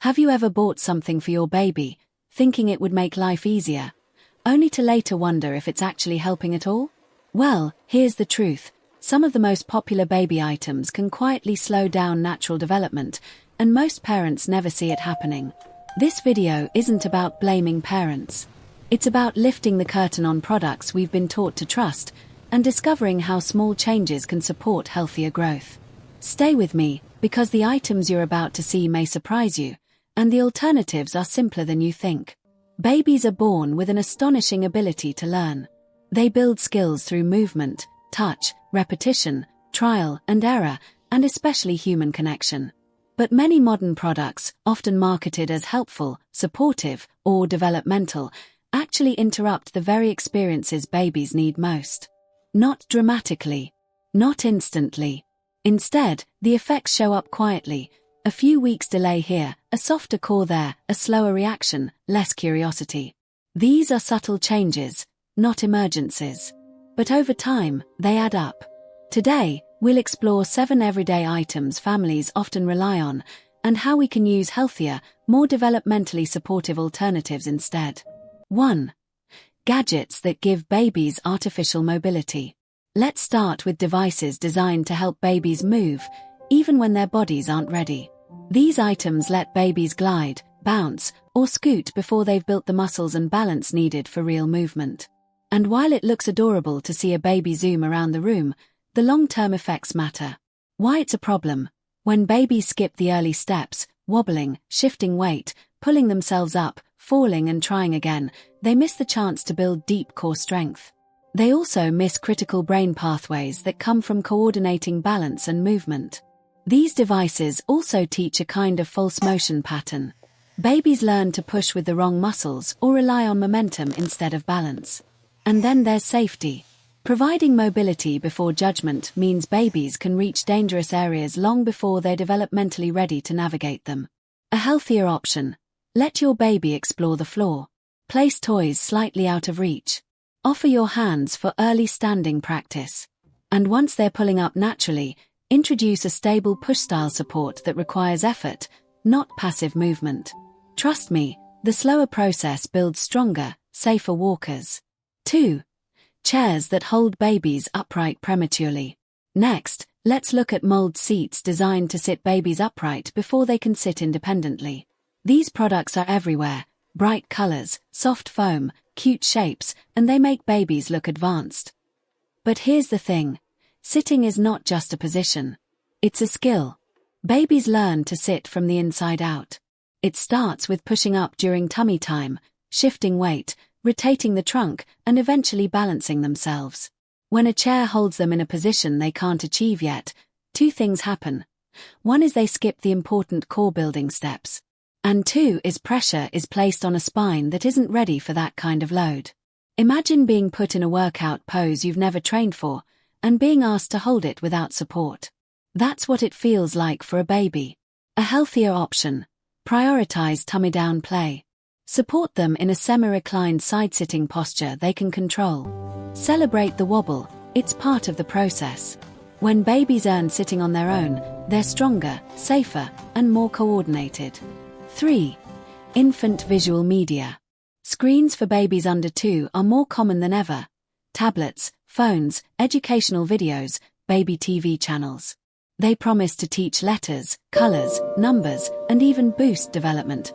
Have you ever bought something for your baby, thinking it would make life easier, only to later wonder if it's actually helping at all? Well, here's the truth. Some of the most popular baby items can quietly slow down natural development, and most parents never see it happening. This video isn't about blaming parents. It's about lifting the curtain on products we've been taught to trust, and discovering how small changes can support healthier growth. Stay with me, because the items you're about to see may surprise you, and the alternatives are simpler than you think. Babies are born with an astonishing ability to learn. They build skills through movement, touch, repetition, trial and error, and especially human connection. But many modern products, often marketed as helpful, supportive, or developmental, actually interrupt the very experiences babies need most. Not dramatically. Not instantly. Instead, the effects show up quietly. A few weeks delay here, a softer core there, a slower reaction, less curiosity. These are subtle changes, not emergencies. But over time, they add up. Today, we'll explore 7 everyday items families often rely on, and how we can use healthier, more developmentally supportive alternatives instead. 1. Gadgets that give babies artificial mobility. Let's start with devices designed to help babies move, even when their bodies aren't ready. These items let babies glide, bounce, or scoot before they've built the muscles and balance needed for real movement. And while it looks adorable to see a baby zoom around the room, the long-term effects matter. Why it's a problem? When babies skip the early steps, wobbling, shifting weight, pulling themselves up, falling and trying again, they miss the chance to build deep core strength. They also miss critical brain pathways that come from coordinating balance and movement. These devices also teach a kind of false motion pattern. Babies learn to push with the wrong muscles or rely on momentum instead of balance. And then there's safety. Providing mobility before judgment means babies can reach dangerous areas long before they're developmentally ready to navigate them. A healthier option. Let your baby explore the floor. Place toys slightly out of reach. Offer your hands for early standing practice. And once they're pulling up naturally, introduce a stable push-style support that requires effort, not passive movement. Trust me, the slower process builds stronger, safer walkers. 2. Chairs that hold babies upright prematurely. Next, let's look at mold seats designed to sit babies upright before they can sit independently. These products are everywhere. Bright colors, soft foam, cute shapes, and they make babies look advanced. But here's the thing. Sitting is not just a position. It's a skill. Babies learn to sit from the inside out. It starts with pushing up during tummy time, shifting weight, rotating the trunk, and eventually balancing themselves. When a chair holds them in a position they can't achieve yet, 2 things happen. 1 is they skip the important core building steps. And 2 is pressure is placed on a spine that isn't ready for that kind of load. Imagine being put in a workout pose you've never trained for, and being asked to hold it without support. That's what it feels like for a baby. A healthier option. Prioritize tummy-down play. Support them in a semi-reclined side-sitting posture they can control. Celebrate the wobble, it's part of the process. When babies earn sitting on their own, they're stronger, safer, and more coordinated. 3. Infant visual media. Screens for babies under 2 are more common than ever. Tablets, phones, educational videos, baby TV channels. They promise to teach letters, colors, numbers, and even boost development.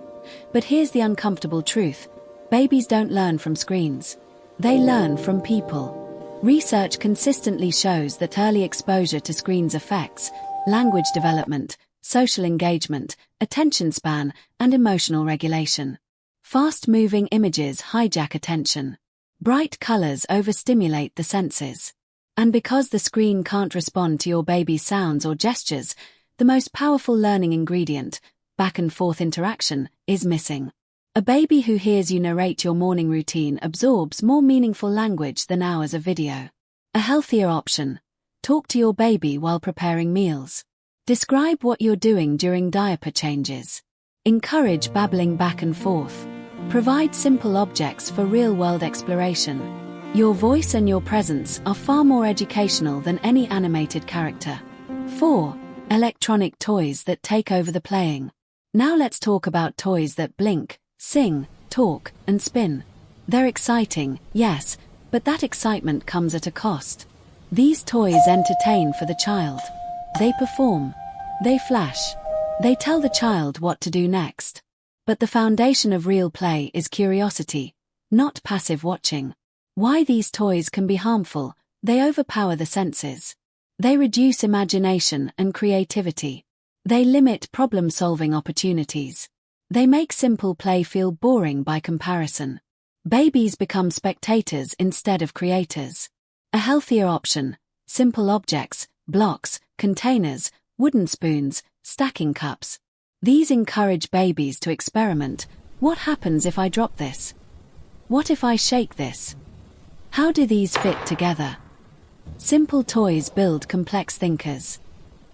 But here's the uncomfortable truth. Babies don't learn from screens. They learn from people. Research consistently shows that early exposure to screens affects language development, social engagement, attention span, and emotional regulation. Fast-moving images hijack attention. Bright colors overstimulate the senses. And because the screen can't respond to your baby's sounds or gestures, the most powerful learning ingredient, back-and-forth interaction, is missing. A baby who hears you narrate your morning routine absorbs more meaningful language than hours of video. A healthier option. Talk to your baby while preparing meals. Describe what you're doing during diaper changes. Encourage babbling back and forth. Provide simple objects for real-world exploration. Your voice and your presence are far more educational than any animated character. 4. Electronic toys that take over the playing. Now let's talk about toys that blink, sing, talk, and spin. They're exciting, yes, but that excitement comes at a cost. These toys entertain for the child. They perform. They flash. They tell the child what to do next. But the foundation of real play is curiosity, not passive watching. Why these toys can be harmful: they overpower the senses. They reduce imagination and creativity. They limit problem-solving opportunities. They make simple play feel boring by comparison. Babies become spectators instead of creators. A healthier option: simple objects, blocks, containers, wooden spoons, stacking cups. These encourage babies to experiment. What happens if I drop this? What if I shake this? How do these fit together? Simple toys build complex thinkers.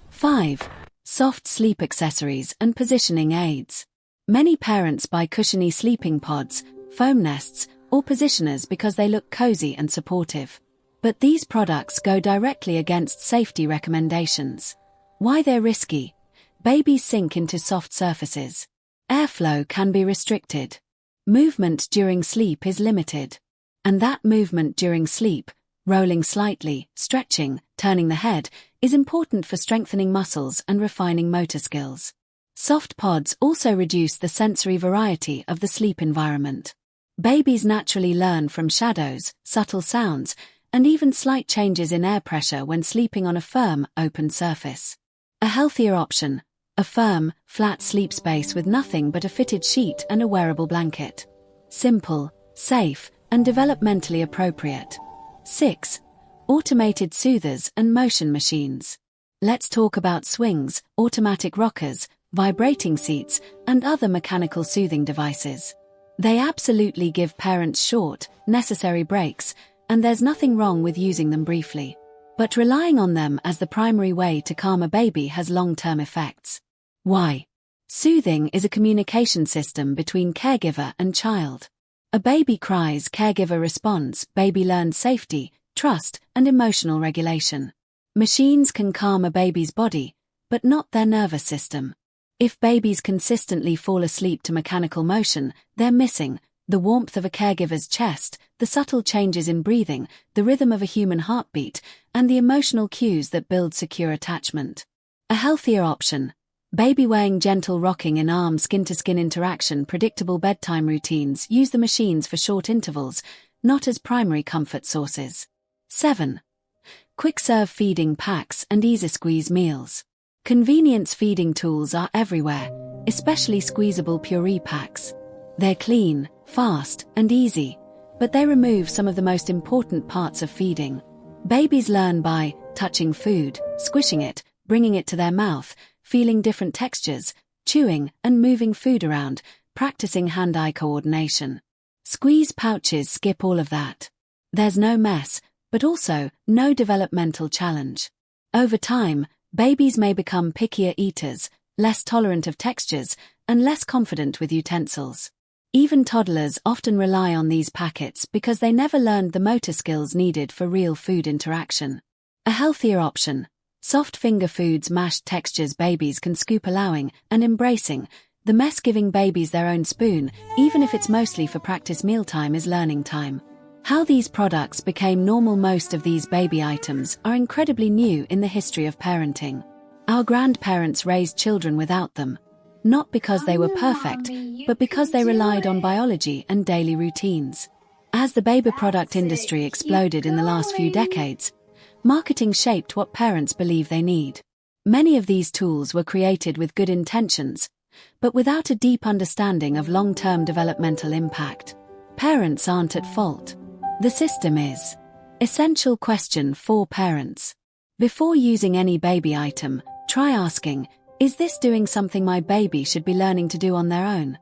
5. Soft sleep accessories and positioning aids. Many parents buy cushiony sleeping pods, foam nests, or positioners because they look cozy and supportive. But these products go directly against safety recommendations. Why they're risky: babies sink into soft surfaces. Airflow can be restricted. Movement during sleep is limited. And that movement during sleep, rolling slightly, stretching, turning the head, is important for strengthening muscles and refining motor skills. Soft pods also reduce the sensory variety of the sleep environment. Babies naturally learn from shadows, subtle sounds, and even slight changes in air pressure when sleeping on a firm, open surface. A healthier option: a firm, flat sleep space with nothing but a fitted sheet and a wearable blanket. Simple, safe, and developmentally appropriate. 6. Automated soothers and motion machines. Let's talk about swings, automatic rockers, vibrating seats, and other mechanical soothing devices. They absolutely give parents short, necessary breaks, and there's nothing wrong with using them briefly. But relying on them as the primary way to calm a baby has long-term effects. Why? Soothing is a communication system between caregiver and child. A baby cries, caregiver responds, baby learns safety, trust, and emotional regulation. Machines can calm a baby's body, but not their nervous system. If babies consistently fall asleep to mechanical motion, they're missing the warmth of a caregiver's chest, the subtle changes in breathing, the rhythm of a human heartbeat, and the emotional cues that build secure attachment. A healthier option: baby-wearing gentle rocking in arm skin-to-skin interaction, predictable bedtime routines. Use the machines for short intervals, not as primary comfort sources. 7. Quick-serve feeding packs and easy-squeeze meals. Convenience feeding tools are everywhere, especially squeezable puree packs. They're clean, fast, and easy, but they remove some of the most important parts of feeding. Babies learn by touching food, squishing it, bringing it to their mouth, feeling different textures, chewing and moving food around, practicing hand-eye coordination. Squeeze pouches skip all of that. There's no mess, but also no developmental challenge. Over time, babies may become pickier eaters, less tolerant of textures, and less confident with utensils. Even toddlers often rely on these packets because they never learned the motor skills needed for real food interaction. A healthier option: soft finger foods, mashed textures babies can scoop, allowing and embracing the mess. Giving babies their own spoon, even if it's mostly for practice mealtime, is learning time. How these products became normal: most of these baby items are incredibly new in the history of parenting. Our grandparents raised children without them, not because they were perfect, but because they relied on biology and daily routines. As the baby product industry exploded in the last few decades, marketing shaped what parents believe they need. Many of these tools were created with good intentions, but without a deep understanding of long-term developmental impact. Parents aren't at fault. The system is. Essential question for parents: before using any baby item, try asking, is this doing something my baby should be learning to do on their own?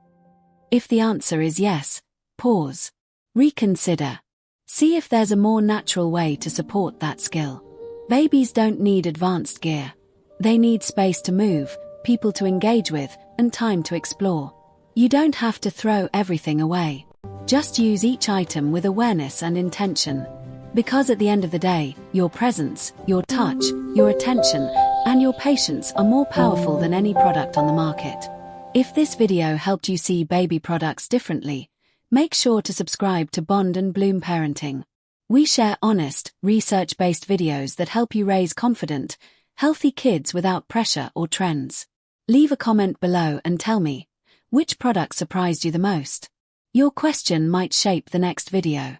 If the answer is yes, pause. Reconsider. See if there's a more natural way to support that skill. Babies don't need advanced gear. They need space to move, people to engage with, and time to explore. You don't have to throw everything away. Just use each item with awareness and intention. Because at the end of the day, your presence, your touch, your attention, and your patience are more powerful than any product on the market. If this video helped you see baby products differently, make sure to subscribe to Bond and Bloom Parenting. We share honest, research-based videos that help you raise confident, healthy kids without pressure or trends. Leave a comment below and tell me, which product surprised you the most? Your question might shape the next video.